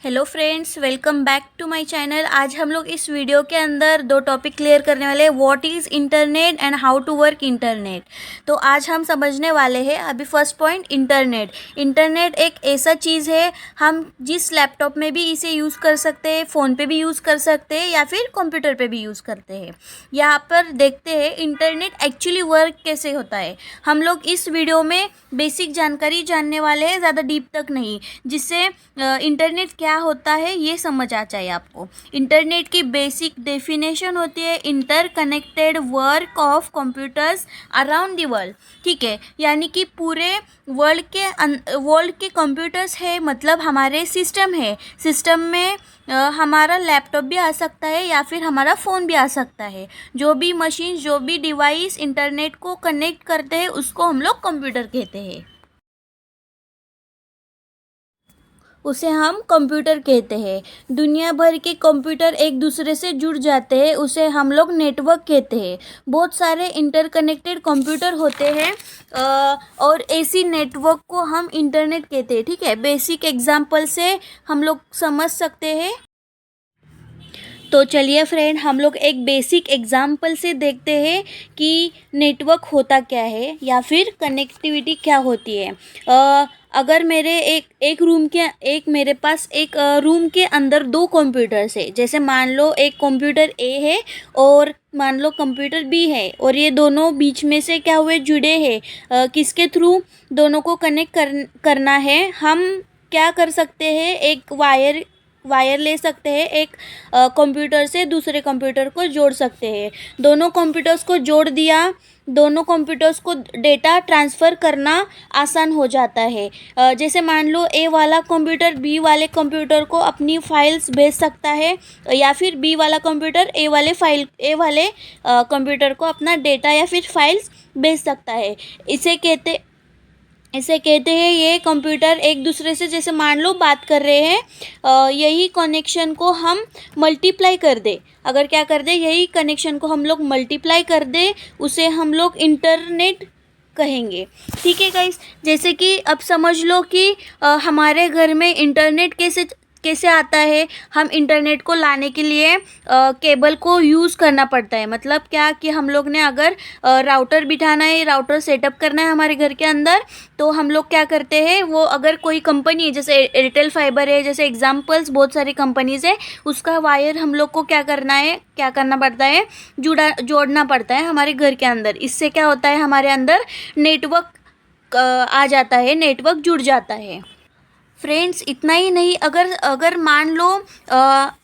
Hello friends, welcome back to my channel. आज हम लोग इस वीडियो के अंदर दो टॉपिक क्लियर करने वाले हैं, what is internet and how to work internet. तो आज हम समझने वाले हैं अभी फर्स्ट पॉइंट इंटरनेट। इंटरनेट एक ऐसा चीज़ है, हम जिस लैपटॉप में भी इसे यूज़ कर सकते हैं, फ़ोन पे भी यूज़ कर सकते हैं या फिर कंप्यूटर पे भी यूज़ करते हैं। यहाँ पर देखते हैं इंटरनेट एक्चुअली वर्क कैसे होता है। हम लोग इस वीडियो में बेसिक जानकारी जानने वाले हैं, ज़्यादा डीप तक नहीं, जिससे इंटरनेट क्या होता है ये समझ आ जाए आपको। इंटरनेट की बेसिक डेफिनेशन होती है inter connected work of computers around the world. ठीक है, यानी कि पूरे वर्ल्ड के कंप्यूटर्स है, मतलब हमारे सिस्टम है। सिस्टम में हमारा लैपटॉप भी आ सकता है या फिर हमारा फ़ोन भी आ सकता है। जो भी मशीन, जो भी डिवाइस इंटरनेट को कनेक्ट करते हैं उसको हम लोग कंप्यूटर कहते हैं, उसे हम कंप्यूटर कहते हैं। दुनिया भर के कंप्यूटर एक दूसरे से जुड़ जाते हैं, उसे हम लोग नेटवर्क कहते हैं। बहुत सारे इंटरकनेक्टेड कंप्यूटर होते हैं और ऐसी नेटवर्क को हम इंटरनेट कहते हैं। ठीक है, बेसिक एग्जांपल से हम लोग समझ सकते हैं। तो चलिए फ्रेंड, हम लोग एक बेसिक एग्जाम्पल से देखते हैं कि नेटवर्क होता क्या है या फिर कनेक्टिविटी क्या होती है। अगर मेरे पास एक रूम के अंदर दो कंप्यूटर्स है, जैसे मान लो एक कंप्यूटर ए है और मान लो कंप्यूटर बी है, और ये दोनों बीच में से क्या हुए, जुड़े हैं। किसके थ्रू दोनों को कनेक्ट करना है, हम क्या कर सकते हैं, एक वायर ले सकते हैं, एक कंप्यूटर से दूसरे कंप्यूटर को जोड़ सकते हैं। दोनों कंप्यूटर्स को जोड़ दिया, दोनों कंप्यूटर्स को डेटा ट्रांसफ़र करना आसान हो जाता है। जैसे मान लो ए वाला कंप्यूटर बी वाले कंप्यूटर को अपनी फाइल्स भेज सकता है, या फिर बी वाला कंप्यूटर ए वाले कंप्यूटर को अपना डेटा या फिर फाइल्स भेज सकता है। इसे कहते हैं ये कंप्यूटर एक दूसरे से, जैसे मान लो बात कर रहे हैं, यही कनेक्शन को हम मल्टीप्लाई कर दे। अगर क्या कर दे, यही कनेक्शन को हम लोग मल्टीप्लाई कर दे, उसे हम लोग इंटरनेट कहेंगे। ठीक है गाइस, जैसे कि अब समझ लो कि हमारे घर में इंटरनेट कैसे कैसे आता है। हम इंटरनेट को लाने के लिए केबल को यूज़ करना पड़ता है। मतलब क्या कि हम लोग ने अगर राउटर बिठाना है, राउटर सेटअप करना है हमारे घर के अंदर, तो हम लोग क्या करते हैं, वो अगर कोई कंपनी है जैसे एयरटेल फाइबर है, जैसे एग्जांपल्स बहुत सारी कंपनीज है, उसका वायर हम लोग को क्या करना पड़ता है, जोड़ना पड़ता है हमारे घर के अंदर। इससे क्या होता है, हमारे अंदर नेटवर्क आ जाता है, नेटवर्क जुड़ जाता है। फ्रेंड्स, इतना ही नहीं, अगर मान लो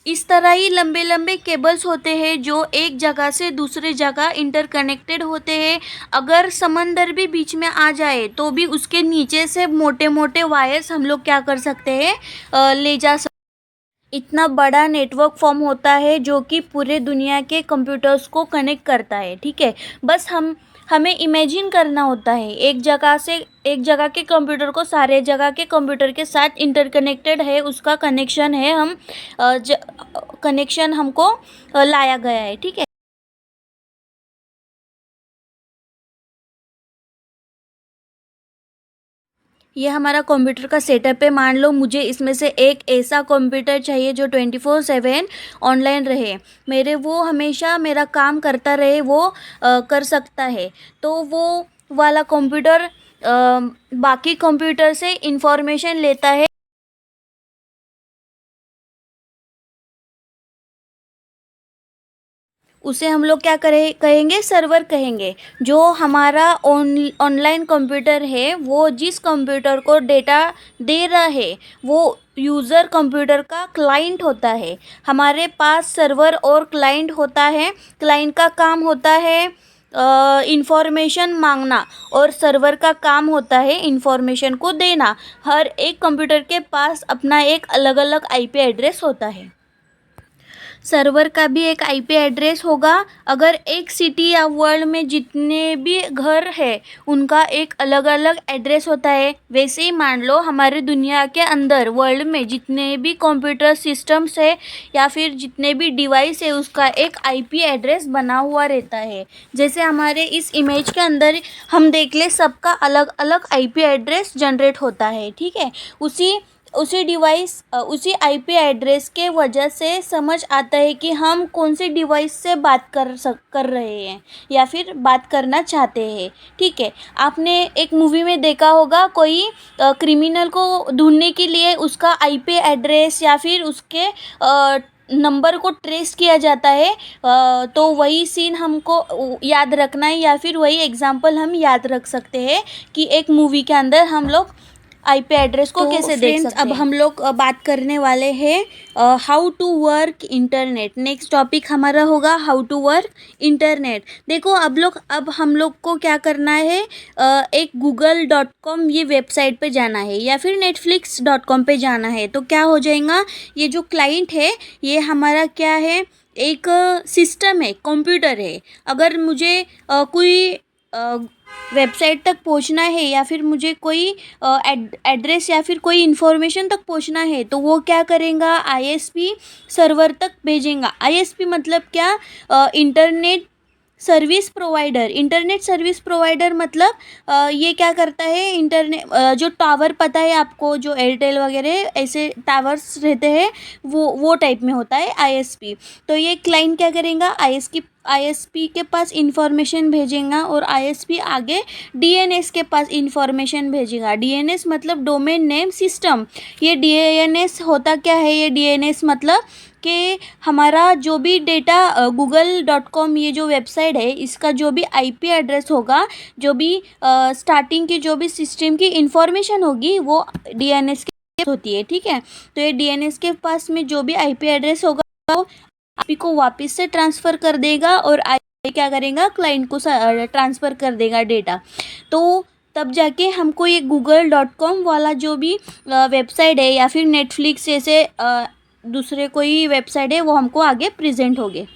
इस तरह ही लंबे लंबे केबल्स होते हैं जो एक जगह से दूसरे जगह इंटरकनेक्टेड होते हैं। अगर समंदर भी बीच में आ जाए तो भी उसके नीचे से मोटे मोटे वायर्स हम लोग क्या कर सकते हैं, ले जा सकते। इतना बड़ा नेटवर्क फॉर्म होता है जो कि पूरे दुनिया के कंप्यूटर्स को कनेक्ट करता है। ठीक है, बस हमें इमेजिन करना होता है, एक जगह के कंप्यूटर को सारे जगह के कंप्यूटर के साथ इंटरकनेक्टेड है, उसका कनेक्शन है, कनेक्शन हमको लाया गया है। ठीक है, ये हमारा कंप्यूटर का सेटअप है। मान लो मुझे इसमें से एक ऐसा कंप्यूटर चाहिए जो 24/7 ऑनलाइन रहे, वो हमेशा मेरा काम करता रहे, वो कर सकता है। तो वो वाला कंप्यूटर बाकी कंप्यूटर से इंफॉर्मेशन लेता है। उसे हम लोग क्या कहेंगे, सर्वर कहेंगे। जो हमारा ऑनलाइन कंप्यूटर है, वो जिस कंप्यूटर को डेटा दे रहा है, वो यूज़र कंप्यूटर का क्लाइंट होता है। हमारे पास सर्वर और क्लाइंट होता है। क्लाइंट का काम होता है इंफॉर्मेशन मांगना, और सर्वर का काम होता है इंफॉर्मेशन को देना। हर एक कंप्यूटर के पास अपना एक अलग अलग आईपी एड्रेस होता है। सर्वर का भी एक आईपी एड्रेस होगा। अगर एक सिटी या वर्ल्ड में जितने भी घर है, उनका एक अलग अलग एड्रेस होता है। वैसे ही मान लो हमारे दुनिया के अंदर वर्ल्ड में जितने भी कंप्यूटर सिस्टम्स है या फिर जितने भी डिवाइस है, उसका एक आईपी एड्रेस बना हुआ रहता है। जैसे हमारे इस इमेज के अंदर हम देख ले, सबका अलग अलग आईपी एड्रेस जनरेट होता है। ठीक है, उसी उसी आईपी एड्रेस के वजह से समझ आता है कि हम कौन से डिवाइस से बात कर रहे हैं या फिर बात करना चाहते हैं। ठीक है, आपने एक मूवी में देखा होगा, कोई क्रिमिनल को ढूंढने के लिए उसका आईपी एड्रेस या फिर उसके नंबर को ट्रेस किया जाता है। तो वही सीन हमको याद रखना है या फिर वही एग्जांपल हम याद रख सकते हैं कि एक मूवी के अंदर हम लोग आईपी एड्रेस को कैसे देख सकते हैं। अब हम लोग बात करने वाले हैं how to work internet. Next topic हमारा होगा हाउ टू वर्क इंटरनेट। देखो अब हम लोग को क्या करना है, एक google.com ये वेबसाइट पे जाना है या फिर netflix.com पे जाना है। तो क्या हो जाएगा, ये जो क्लाइंट है ये हमारा क्या है, एक सिस्टम है, कंप्यूटर है। अगर मुझे कोई वेबसाइट तक पहुंचना है या फिर मुझे कोई एड्रेस या फिर कोई इन्फॉर्मेशन तक पहुंचना है तो वो क्या करेगा, आईएसपी सर्वर तक भेजेगा। आईएसपी मतलब क्या, इंटरनेट सर्विस प्रोवाइडर मतलब ये क्या करता है, इंटरनेट जो टावर पता है आपको, जो एयरटेल वगैरह ऐसे टावर्स रहते हैं वो टाइप में होता है आईएसपी। तो ये क्लाइंट क्या करेगा, आईएसपी के पास इंफॉर्मेशन भेजेगा और आईएसपी आगे डीएनएस के पास इंफॉर्मेशन भेजेगा। डीएनएस मतलब डोमेन नेम सिस्टम। ये डीएनएस होता क्या है, ये डीएनएस मतलब कि हमारा जो भी डेटा google.com ये जो वेबसाइट है इसका जो भी आईपी एड्रेस होगा, जो भी स्टार्टिंग की जो भी सिस्टम की इंफॉर्मेशन होगी वो डीएनएस की होती है। ठीक है, तो ये डीएनएस के पास में जो भी आईपी एड्रेस होगा वो आईपी को वापस से ट्रांसफ़र कर देगा और आईपी क्या करेगा, क्लाइंट को ट्रांसफ़र कर देगा डेटा। तो तब जाके हमको ये google.com वाला जो भी वेबसाइट है या फिर नेटफ्लिक्स जैसे दूसरे कोई वेबसाइट है वो हमको आगे प्रेजेंट होंगे।